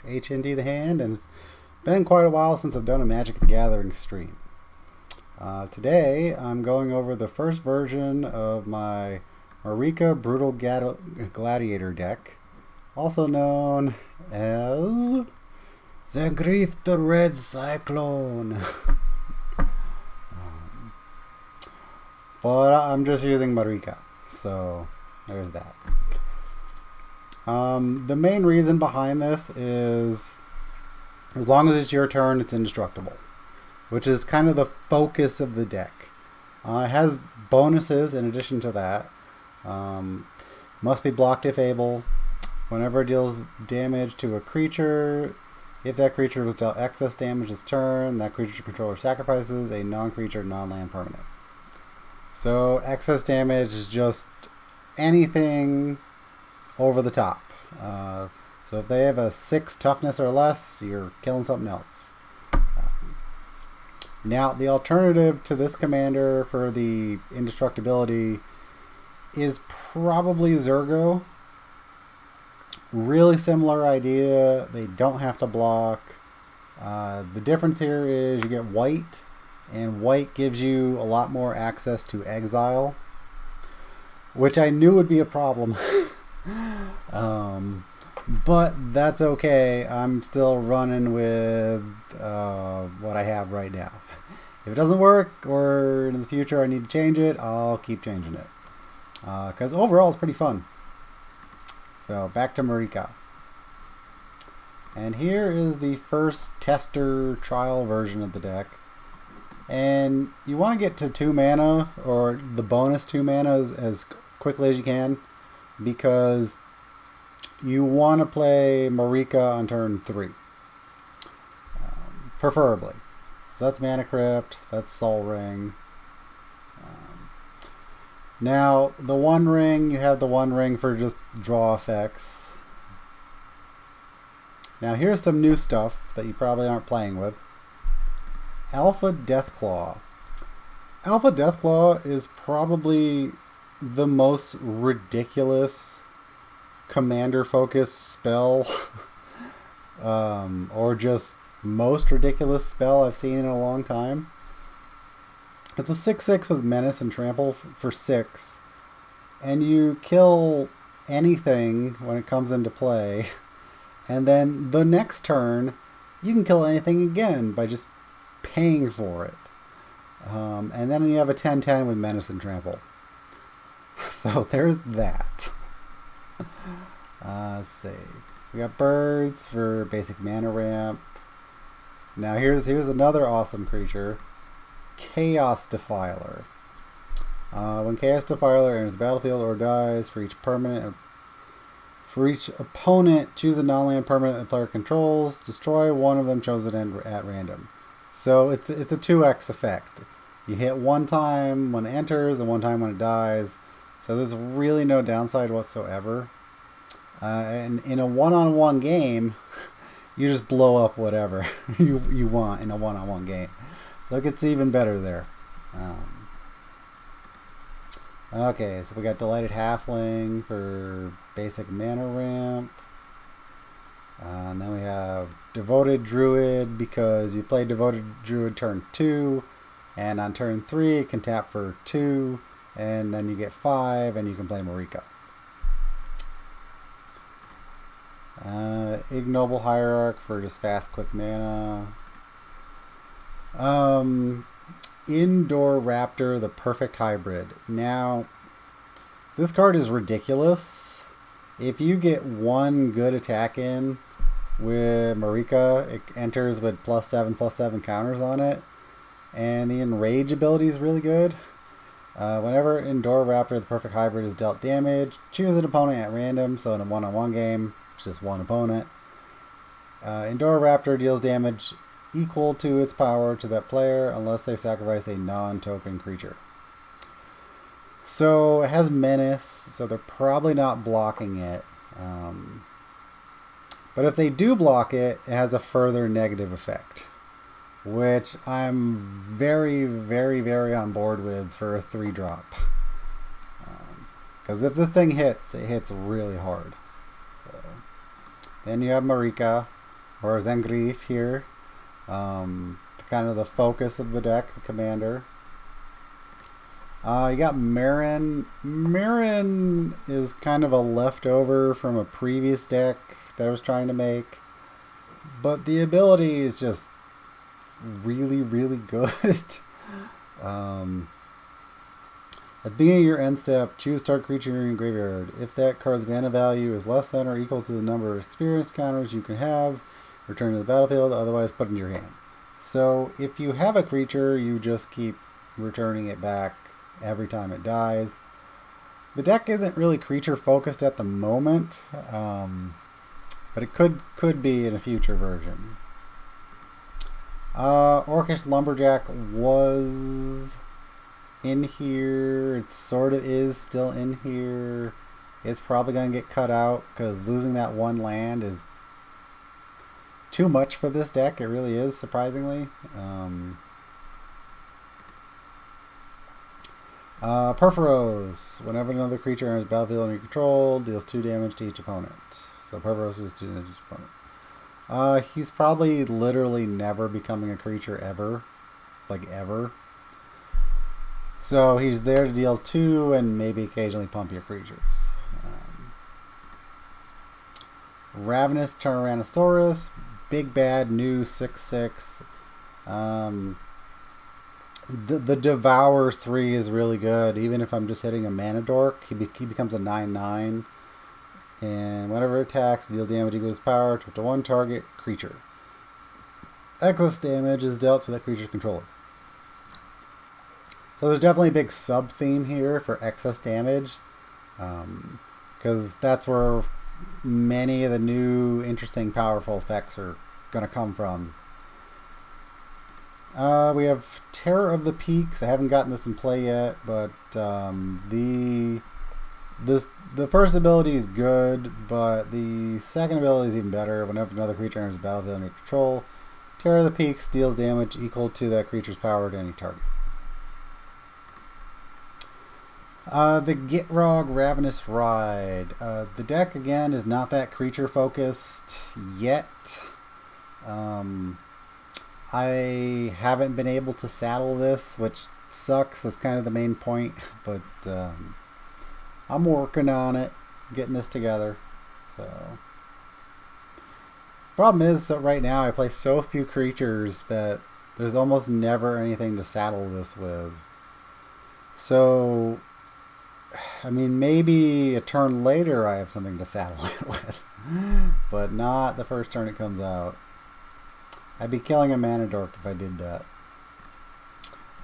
HND the hand, and it's been quite a while since I've done a Magic the Gathering stream. Today I'm going over the first version of my Maarika Brutal Gladiator deck, also known as the Grief the Red Cyclone. But I'm just using Maarika, so there's that. The main reason behind this is, as long as it's your turn, it's indestructible, which is kind of the focus of the deck. It has bonuses in addition to that. Must be blocked if able. Whenever it deals damage to a creature, if that creature was dealt excess damage this turn, that creature's controller sacrifices a non-creature, non-land permanent. So excess damage is just anything over the top. So if they have a 6 toughness or less, you're killing something else. Now, the alternative to this commander for the indestructibility is probably Zurgo. Really similar idea. They don't have to block. The difference here is you get white, and white gives you a lot more access to exile, which I knew would be a problem. But that's okay. I'm still running with what I have right now. If it doesn't work, or in the future I need to change it, I'll keep changing it. Because overall it's pretty fun. So back to Maarika. And here is the first tester trial version of the deck. And you want to get to 2 mana, or the bonus 2 mana as quickly as you can, because you want to play Maarika on turn 3. Preferably. So that's Mana Crypt, that's Soul Ring. Now, the One Ring, you have the One Ring for just draw effects. Now, here's some new stuff that you probably aren't playing with. Alpha Deathclaw. Alpha Deathclaw is probably the most ridiculous commander-focused spell, or just most ridiculous spell I've seen in a long time. It's a 6/6 with Menace and Trample for 6, and you kill anything when it comes into play, and then the next turn you can kill anything again by just paying for it. And then you have a 10/10 with Menace and Trample. So there's that. Let's see. We got birds for basic mana ramp. Now here's another awesome creature. Chaos Defiler. When Chaos Defiler enters the battlefield or dies, for each opponent, choose a non-land permanent the player controls. Destroy one of them chosen at random. So it's a 2x effect. You hit one time when it enters and one time when it dies. So there's really no downside whatsoever. And in a one-on-one game, you just blow up whatever you want in a one-on-one game. So it gets even better there. Okay, so we got Delighted Halfling for basic mana ramp. And then we have Devoted Druid, because you play Devoted Druid turn 2, and on turn 3 it can tap for 2, and then you get 5, and you can play Maarika. Ignoble Hierarch for just fast, quick mana. Indoor Raptor, the perfect hybrid. Now, this card is ridiculous. If you get one good attack in with Maarika, it enters with +7/+7 counters on it, and the Enrage ability is really good. Whenever Indoor Raptor, the perfect hybrid, is dealt damage, choose an opponent at random. So in a one-on-one game, it's just one opponent. Indoor Raptor deals damage equal to its power to that player unless they sacrifice a non-token creature. So it has Menace, so they're probably not blocking it. But if they do block it, it has a further negative effect, which I'm very, very, very on board with for a 3-drop. Because if this thing hits, it hits really hard. So then you have Maarika. or Zangief here. Kind of the focus of the deck, the commander. You got Marin. Marin is kind of a leftover from a previous deck that I was trying to make. But the ability is just really, really good. At the beginning of your end step, choose target creature in your graveyard. If that card's mana value is less than or equal to the number of experience counters you can have, return to the battlefield, otherwise put it in your hand. So if you have a creature, you just keep returning it back every time it dies. The deck isn't really creature focused at the moment, but it could be in a future version. Orcish Lumberjack was in here. It sort of is still in here. It's probably going to get cut out because losing that one land is too much for this deck. It really is, surprisingly. Perforos. Whenever another creature enters the battlefield under your control, deals 2 damage to each opponent. So Perforos is 2 damage to each opponent. He's probably literally never becoming a creature ever. Like, ever. So he's there to deal 2 and maybe occasionally pump your creatures. Ravenous Tyrannosaurus. Big bad new 6/6. The Devour 3 is really good. Even if I'm just hitting a mana dork, he becomes a 9/9. And whenever it attacks, deal damage equal to its power to one target creature. Excess damage is dealt to that creature's controller. So there's definitely a big sub-theme here for excess damage. Because that's where many of the new, interesting, powerful effects are going to come from. We have Terror of the Peaks. I haven't gotten this in play yet, but the first ability is good, but the second ability is even better. Whenever another creature enters the battlefield under your control, Terror of the Peaks deals damage equal to that creature's power to any target. The Gitrog Ravenous Ride. The deck, again, is not that creature focused yet. I haven't been able to saddle this, which sucks. That's kind of the main point. But I'm working on it, getting this together. So, problem is that right now I play so few creatures that there's almost never anything to saddle this with. So, I mean, maybe a turn later I have something to saddle it with, but not the first turn it comes out. I'd be killing a mana dork if I did that.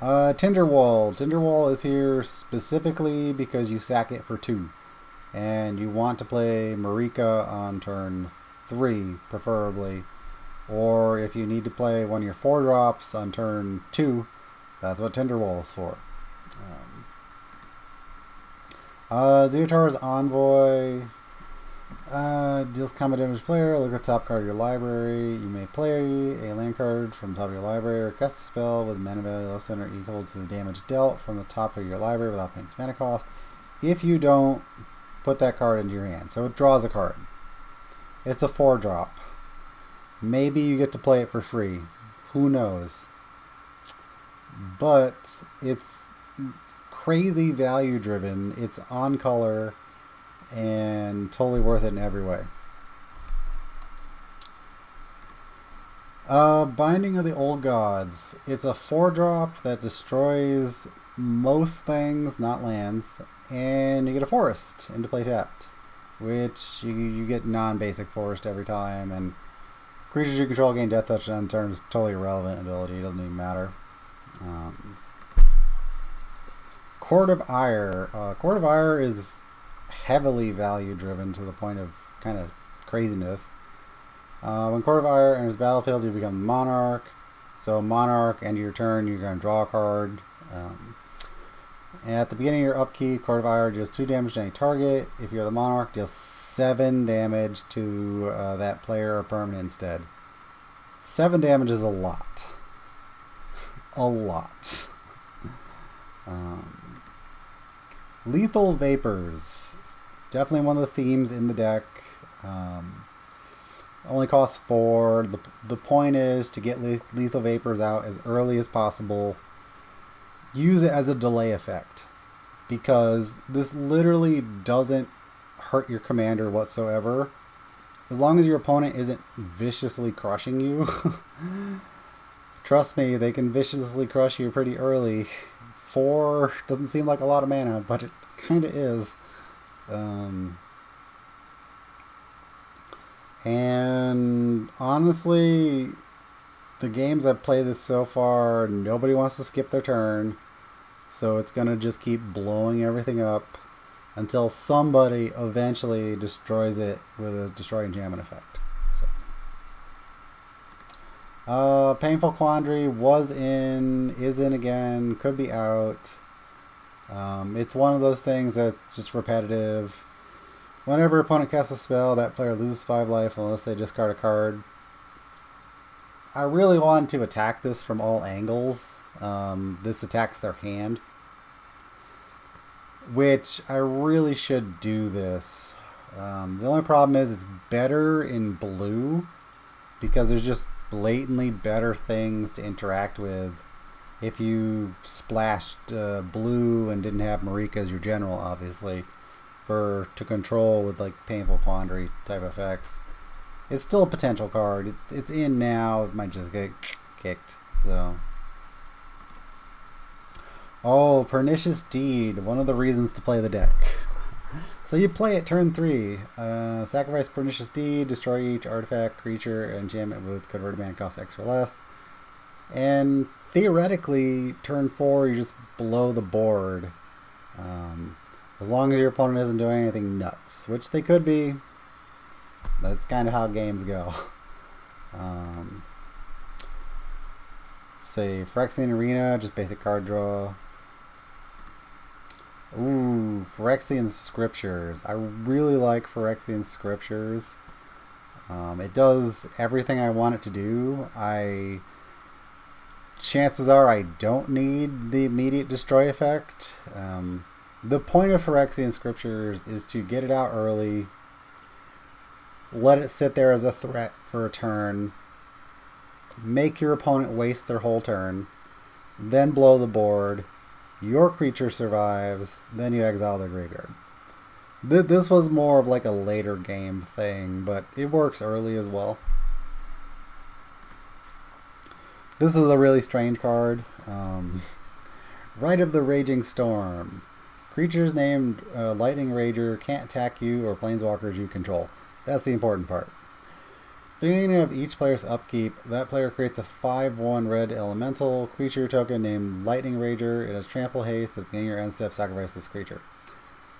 Tinderwall. Tinderwall is here specifically because you sack it for 2. And you want to play Maarika on turn 3, preferably. Or if you need to play one of your 4-drops on turn 2, that's what Tinderwall is for. Zeotar's Envoy. Deals combat damage to player. Look at the top card of your library. You may play a land card from the top of your library or cast a spell with mana value less than or equal to the damage dealt from the top of your library without paying its mana cost. If you don't, put that card into your hand. So it draws a card. It's a 4-drop. Maybe you get to play it for free. Who knows? But it's crazy value driven. It's on color and totally worth it in every way. Binding of the Old Gods. It's a 4-drop that destroys most things, not lands, and you get a forest into play tapped, which you get non-basic forest every time, and creatures you control gain death touch on turn is totally irrelevant ability. It doesn't even matter. Court of Ire. Court of Ire is heavily value driven to the point of kind of craziness. When Court of Ire enters battlefield, you become Monarch. So Monarch, end of your turn, you're going to draw a card. At the beginning of your upkeep, Court of Ire deals 2 damage to any target. If you're the Monarch, deals 7 damage to that player or permanent instead. 7 damage is a lot. A lot. Lethal Vapors. Definitely one of the themes in the deck. Only costs 4. The point is to get lethal vapors out as early as possible. Use it as a delay effect, because this literally doesn't hurt your commander whatsoever. As long as your opponent isn't viciously crushing you. Trust me, they can viciously crush you pretty early. 4 doesn't seem like a lot of mana, but it kind of is. And honestly, the games I've played this so far, nobody wants to skip their turn. So it's going to just keep blowing everything up until somebody eventually destroys it with a Destroy Enchantment effect. So. Painful Quandary was in, is in again, could be out. It's one of those things that's just repetitive. Whenever opponent casts a spell, that player loses 5 life unless they discard a card. I really want to attack this from all angles. This attacks their hand, which I really should do this. The only problem is it's better in blue because there's just blatantly better things to interact with. If you splashed blue and didn't have Maarika as your general, obviously, to control with like Painful Quandary type effects. It's still a potential card. It's in now. It might just get kicked. So. Oh, Pernicious Deed. One of the reasons to play the deck. So you play it turn 3. Sacrifice Pernicious Deed. Destroy each artifact, creature, enchantment with converted mana cost X or less. And theoretically, turn 4, you just blow the board. As long as your opponent isn't doing anything nuts, which they could be. That's kind of how games go. Say Phyrexian Arena, just basic card draw. Ooh, Phyrexian Scriptures. I really like Phyrexian Scriptures. It does everything I want it to do. Chances are I don't need the immediate destroy effect. The point of Phyrexian Scriptures is to get it out early, let it sit there as a threat for a turn, make your opponent waste their whole turn, then blow the board, your creature survives, then you exile their graveyard. This was more of like a later game thing, but it works early as well. This is a really strange card. Rite of the Raging Storm. Creatures named Lightning Rager can't attack you or planeswalkers you control. That's the important part. Beginning of each player's upkeep, that player creates a 5/1 red elemental creature token named Lightning Rager. It has trample haste. At the beginning of your end step, sacrifice this creature.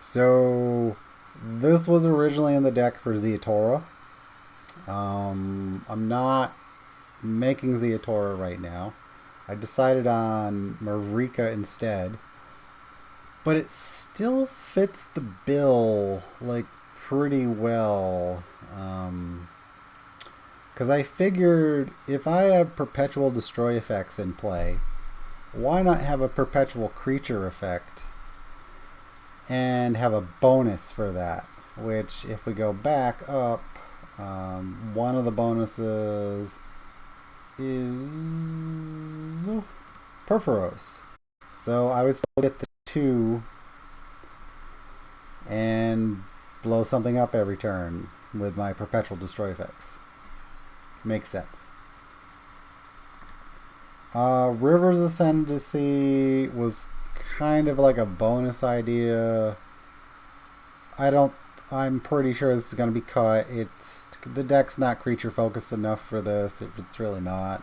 So this was originally in the deck for Zeatora. I'm not making Zeatora right now. I decided on Maarika instead. But it still fits the bill like pretty well. Because I figured if I have perpetual destroy effects in play, why not have a perpetual creature effect and have a bonus for that? Which, if we go back up, one of the bonuses is Perforos. So I would still get the 2 and blow something up every turn with my perpetual destroy effects. Makes sense. River's Ascendancy was kind of like a bonus idea. I'm pretty sure this is going to be cut. The deck's not creature focused enough for this. It's really not.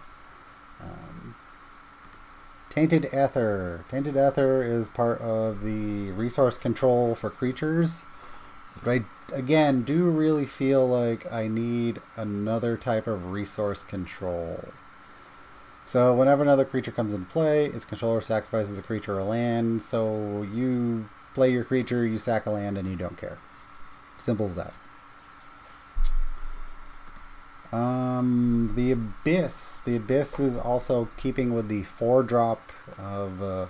Tainted Ether. Tainted Ether is part of the resource control for creatures. But I, again, do really feel like I need another type of resource control. So whenever another creature comes into play, its controller sacrifices a creature or land. So you play your creature, you sack a land, and you don't care. Simple as that. The Abyss. The Abyss is also keeping with the 4-drop of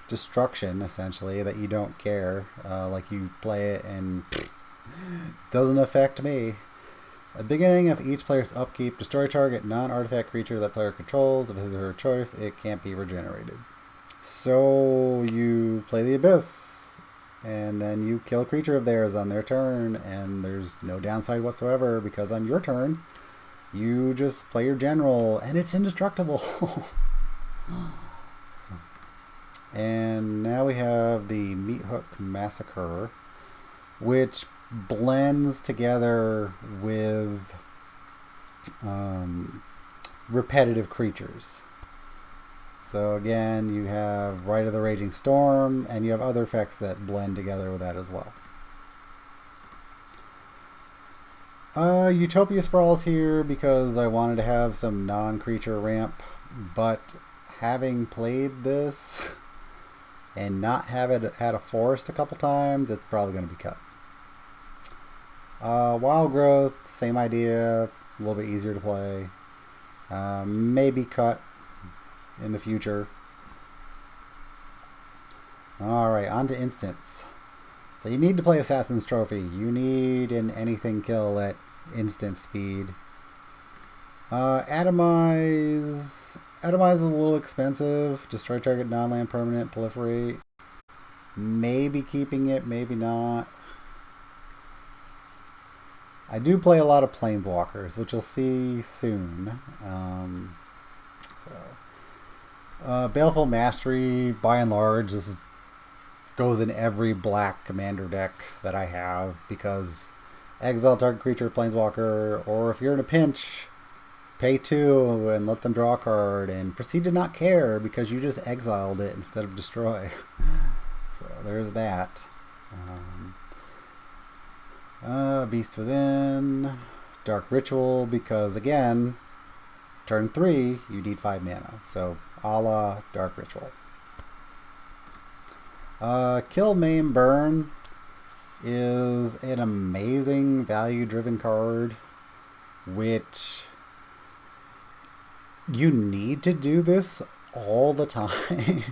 destruction, essentially, that you don't care. Like you play it and doesn't affect me. At the beginning of each player's upkeep, destroy target non-artifact creature that player controls of his or her choice. It can't be regenerated. So you play the Abyss, and then you kill a creature of theirs on their turn, and there's no downside whatsoever because on your turn, you just play your general, and it's indestructible. And now we have the Meat Hook Massacre, which blends together with repetitive creatures. So again, you have Rite of the Raging Storm, and you have other effects that blend together with that as well. Utopia Sprawl's here because I wanted to have some non-creature ramp, but having played this and not have it at a forest a couple times, it's probably going to be cut. Wild Growth, same idea, a little bit easier to play. Maybe cut in the future. Alright, on to instants. So you need to play Assassin's Trophy. You need an anything kill at instant speed. Atomize is a little expensive. Destroy target non-land permanent, proliferate. Maybe keeping it, maybe not. I do play a lot of Planeswalkers, which you'll see soon. Baleful Mastery, by and large, goes in every black commander deck that I have because exile target creature, Planeswalker, or if you're in a pinch, pay 2 and let them draw a card and proceed to not care because you just exiled it instead of destroy. So there's that. Beast Within, Dark Ritual, because again, turn 3, you need 5 mana. So, a la Dark Ritual. Kill, Maim, Burn is an amazing value-driven card, which you need to do this all the time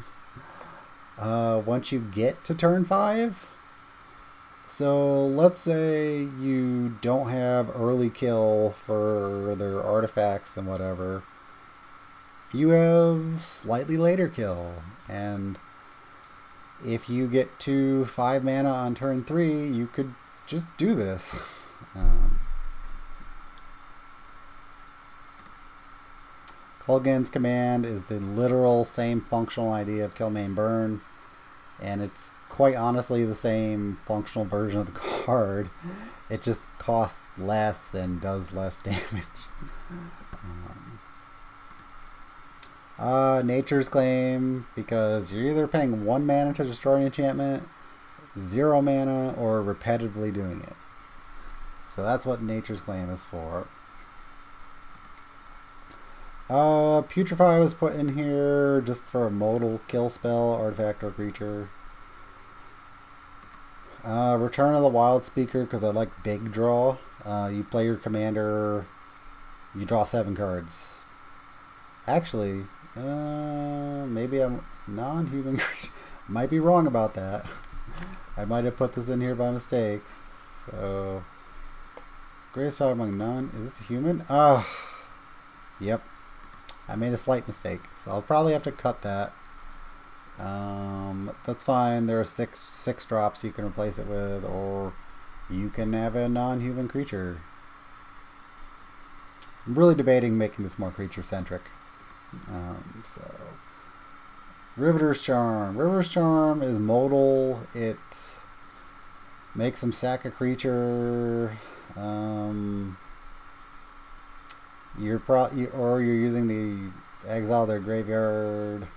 once you get to turn 5. So let's say you don't have early kill for their artifacts and whatever. You have slightly later kill, and if you get to 5 mana on turn 3, you could just do this. Kulgan's Command is the literal same functional idea of Kill, Maim, Burn, and it's quite honestly the same functional version of the card. It just costs less and does less damage. Nature's Claim, because you're either paying 1 mana to destroy an enchantment, 0 mana, or repetitively doing it. So that's what Nature's Claim is for. Putrefy was put in here just for a modal kill spell, artifact, or creature. Return of the Wild Speaker, because I like big draw. You play your commander, you draw 7 cards. Actually, maybe I'm non-human creature. Might be wrong about that. I might have put this in here by mistake. So, greatest power among none. Is this a human? Yep. I made a slight mistake, so I'll probably have to cut that. That's fine. There are six drops you can replace it with, or you can have a non-human creature. I'm really debating making this more creature-centric. Riveter's Charm. Riveter's Charm is modal. It makes them sack a creature. You're using the exile their graveyard.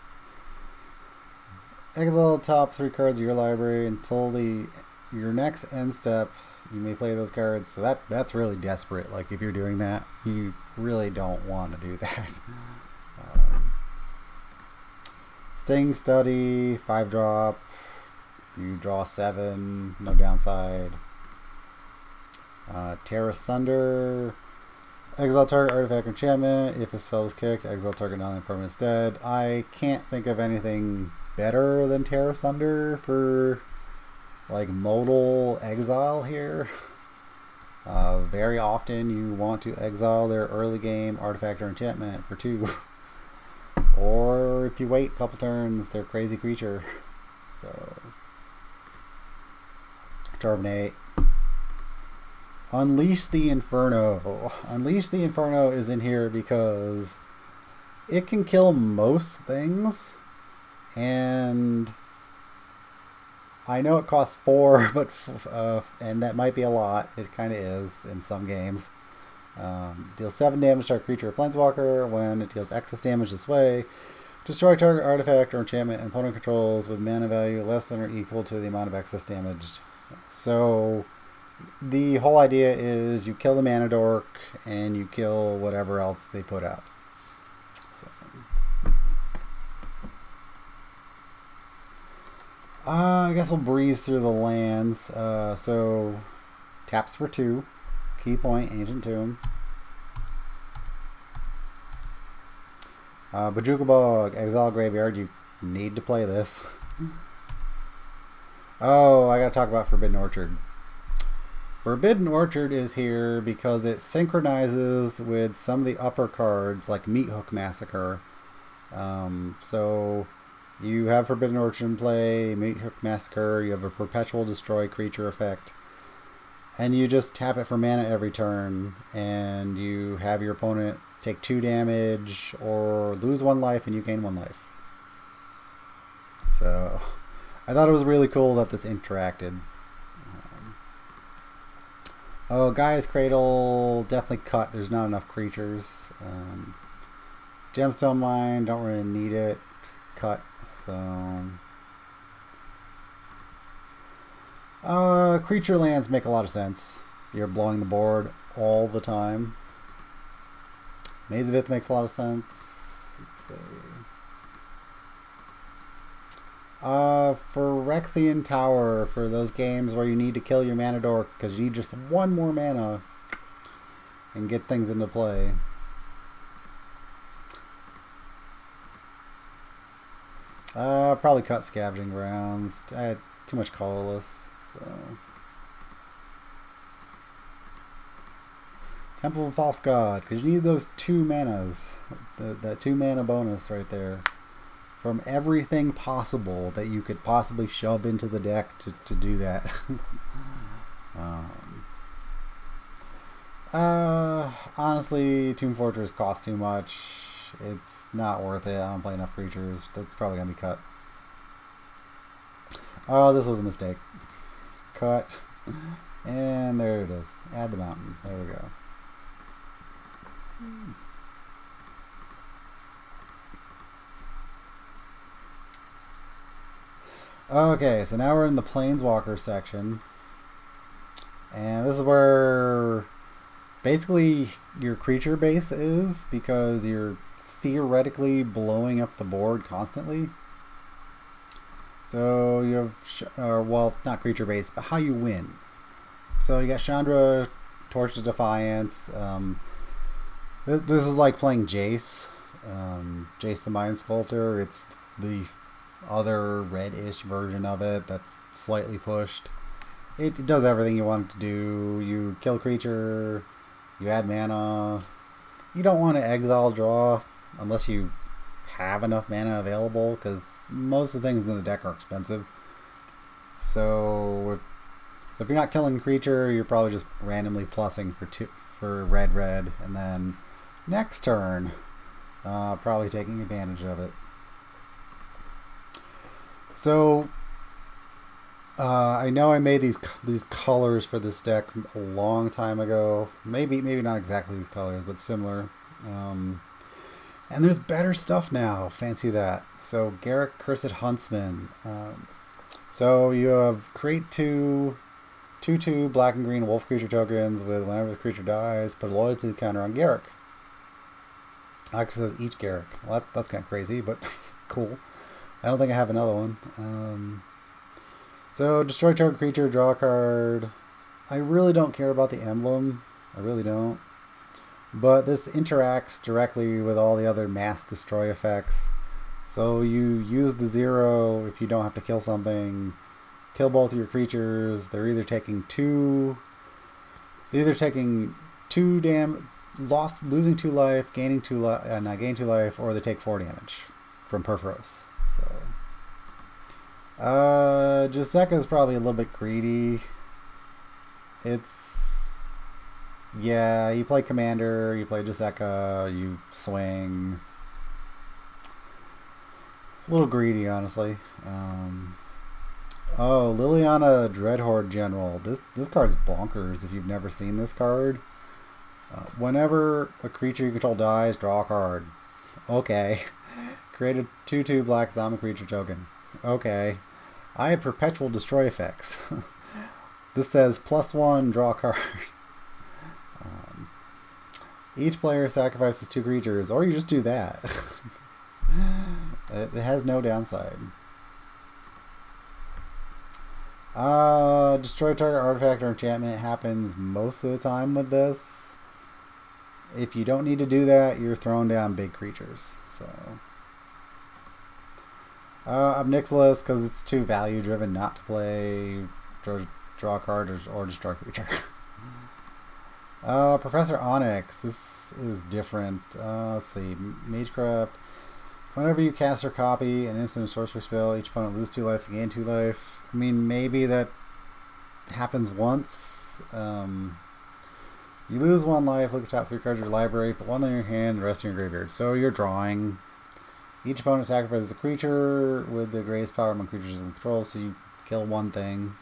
Exile the top 3 cards of your library until your next end step. You may play those cards. So that's really desperate. Like if you're doing that, you really don't want to do that. Sting Study, 5-drop. You draw 7, no downside. Terra Sunder. Exile target artifact enchantment. If the spell is kicked, exile target non-land permanent instead. I can't think of anything better than Terra Sunder for like modal exile here. Very often you want to exile their early game artifact or enchantment for 2. Or if you wait a couple turns, their crazy creature. So terminate. Unleash the Inferno. Unleash the Inferno is in here because it can kill most things, and I know it costs 4, but and that might be a lot. It kind of is in some games. Deals 7 damage to our creature or planeswalker. When it deals excess damage this way, destroy target artifact or enchantment and opponent controls with mana value less than or equal to the amount of excess damage. So the whole idea is you kill the mana dork and you kill whatever else they put out. So, I guess we'll breeze through the lands. So taps for 2. Key point, Ancient Tomb. Bojuka Bog, Exile Graveyard. You need to play this. Oh, I gotta talk about Forbidden Orchard. Forbidden Orchard is here because it synchronizes with some of the upper cards like Meathook Massacre. So you have Forbidden Orchard in play, Meathook Massacre, you have a Perpetual Destroy creature effect, and you just tap it for mana every turn, and you have your opponent take 2 damage or lose 1 life and you gain 1 life. So I thought it was really cool that this interacted. Oh, Gaia's Cradle, definitely cut. There's not enough creatures. Gemstone Mine, don't really need it. Cut. So creature lands make a lot of sense. You're blowing the board all the time. Maze of Ith makes a lot of sense. Let's see. For Rexian Tower, for those games where you need to kill your mana dork because you need just 1 more mana and get things into play. Probably cut Scavenging Grounds. I had too much colorless, so. Temple of False God, because you need those 2 manas. That 2 mana bonus right there. From everything possible that you could possibly shove into the deck to do that. Honestly, Tomb Fortress costs too much. It's not worth it. I don't play enough creatures. That's probably going to be cut. Oh, this was a mistake. Cut. And there it is. Add the mountain. There we go. Okay, so now we're in the Planeswalker section. And this is where basically your creature base is, because you're theoretically blowing up the board constantly. So you have, well, not creature base, but how you win. So you got Chandra, Torch of Defiance. This is like playing Jace. Jace the Mind Sculptor. It's the other reddish version of it that's slightly pushed. It does everything you want it to do. You kill creature, you add mana. You don't want to exile draw unless you have enough mana available, because most of the things in the deck are expensive. So if you're not killing creature, you're probably just randomly plussing for red, and then next turn probably taking advantage of it. So I know I made these colors for this deck a long time ago. Maybe not exactly these colors, but similar. And there's better stuff now. Fancy that. So Garruk, Cursed Huntsman. So you have create 2/2 black and green wolf creature tokens with whenever the creature dies, put a loyalty counter on Garruk. Actually says each Garruk. Well, that's kind of crazy, but cool. I don't think I have another one. So destroy target creature, draw a card. I really don't care about the emblem. I really don't. But this interacts directly with all the other mass destroy effects. So you use the 0 if you don't have to kill something. Kill both of your creatures. They're either taking 2. Either taking losing 2 life, gaining 2 life, gain 2 life, or they take 4 damage from Perforos. So, Jessica is probably a little bit greedy. Yeah, you play Commander, you play Jessica, you swing. A little greedy, honestly. Oh, Liliana Dreadhorde General. This card's bonkers if you've never seen this card. Whenever a creature you control dies, draw a card. Okay. Create a 2/2 black zombie creature token. Okay. I have perpetual destroy effects. This says +1, draw a card. Each player sacrifices 2 creatures, or you just do that. It has no downside. Destroy target artifact or enchantment happens most of the time with this. If you don't need to do that, you're throwing down big creatures. So, Obnixilis, because it's too value driven not to play draw a card or destroy a creature. Professor Onyx. This is different. Let's see. Magecraft. Whenever you cast or copy an instant or sorcery spell, each opponent loses 2 life, you gain 2 life. I mean, maybe that happens once. You lose 1 life, look at top 3 cards of your library, put 1 in your hand, the rest in your graveyard. So you're drawing. Each opponent sacrifices a creature with the greatest power among creatures in control, so you kill 1 thing.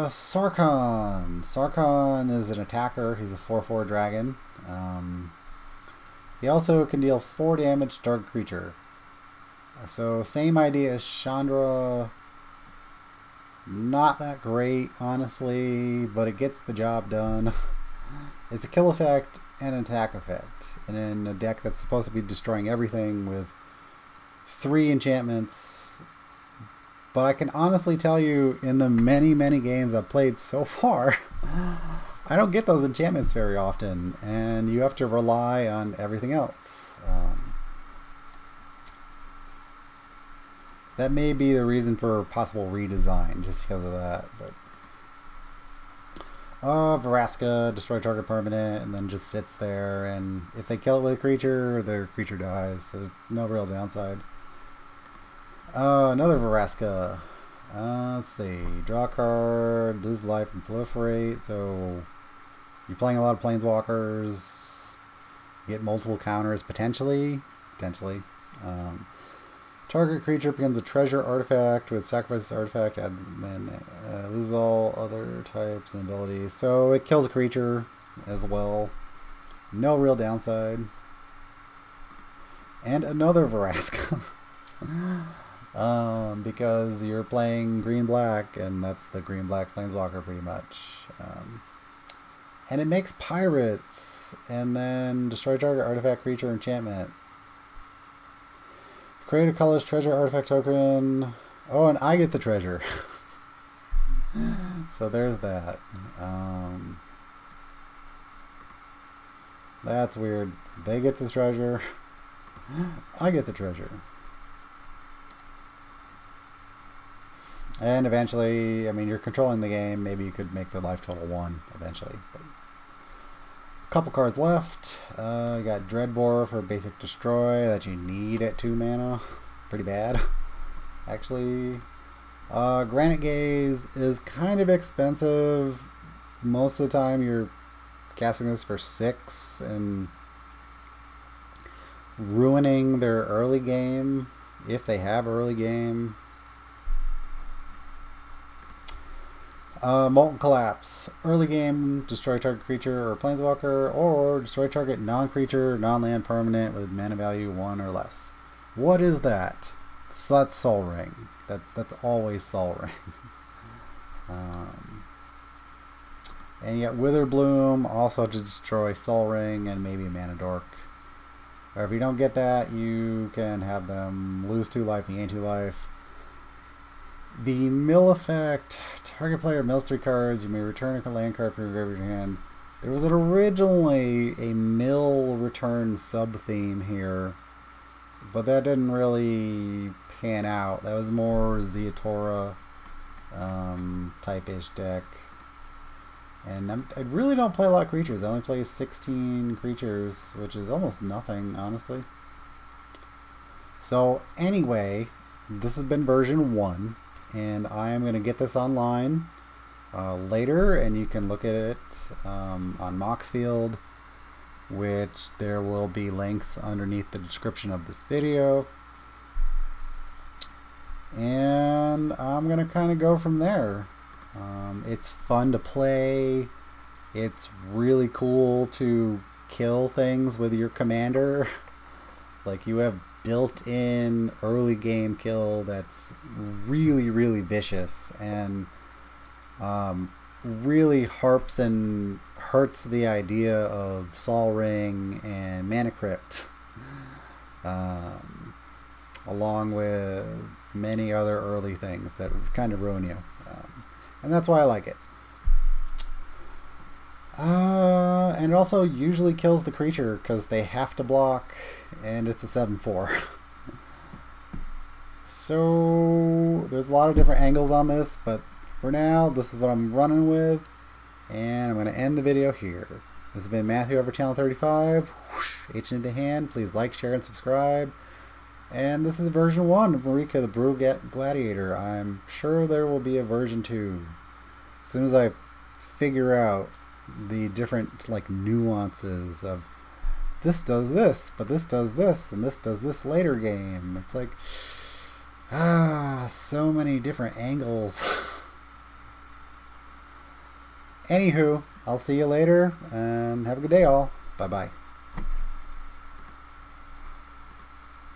Sarkhan. Sarkhan is an attacker. He's a 4/4 dragon. He also can deal 4 damage to target creature. So same idea as Chandra. Not that great, honestly, but it gets the job done. It's a kill effect and an attack effect. And in a deck that's supposed to be destroying everything with 3 enchantments. But I can honestly tell you, in the many, many games I've played so far, I don't get those enchantments very often, and you have to rely on everything else. That may be the reason for possible redesign, just because of that. But Vraska, destroy target permanent, and then just sits there, and if they kill it with a creature, the creature dies, so no real downside. Another Vraska. Let's see. Draw a card, lose life, and proliferate. So you're playing a lot of planeswalkers. You get multiple counters, potentially. Target creature becomes a treasure artifact with sacrifice this artifact, lose all other types and abilities. So it kills a creature as well. No real downside. And another Vraska. Because you're playing green-black, and that's the green-black planeswalker pretty much. And it makes pirates, and then destroy target artifact, creature, enchantment. Create a colorless treasure artifact token. Oh, and I get the treasure. So there's that. That's weird. They get the treasure. I get the treasure. And eventually, I mean, you're controlling the game. Maybe you could make the life total 1 eventually. But a couple cards left. You got Dreadbore for basic destroy that you need at 2 mana. Pretty bad, actually. Granite Gaze is kind of expensive. Most of the time, you're casting this for 6 and ruining their early game, if they have early game. Molten Collapse. Early game, destroy target creature or planeswalker, or destroy target non-creature, non-land permanent with mana value 1 or less. What is that? So that's Sol Ring. That's always Sol Ring. And you got Witherbloom, also to destroy Sol Ring and maybe a Mana Dork. Or if you don't get that, you can have them lose 2 life and gain 2 life. The mill effect, target player mills 3 cards, you may return a land card from your graveyard to your hand. There was originally a mill return sub-theme here, but that didn't really pan out. That was more Zeatora type-ish deck. And I really don't play a lot of creatures. I only play 16 creatures, which is almost nothing, honestly. So anyway, this has been version 1, and I am going to get this online later, and you can look at it on Moxfield, which there will be links underneath the description of this video. And I'm going to kind of go from there. It's fun to play. It's really cool to kill things with your commander. Like, you have built-in early game kill that's really, really vicious, and really harps and hurts the idea of Sol Ring and Mana Crypt, along with many other early things that kind of ruin you. And that's why I like it. And it also usually kills the creature because they have to block, and it's a 7/4. So there's a lot of different angles on this, but for now, this is what I'm running with, and I'm going to end the video here. This has been Matthew over Channel 35. H in the hand. Please like, share, and subscribe. And this is version 1 of Maarika, the Brew Gladiator. I'm sure there will be a version 2. As soon as I figure out the different nuances of this does this, but this does this, and this does this later game. It's like, so many different angles. Anywho, I'll see you later, and have a good day all. Bye-bye.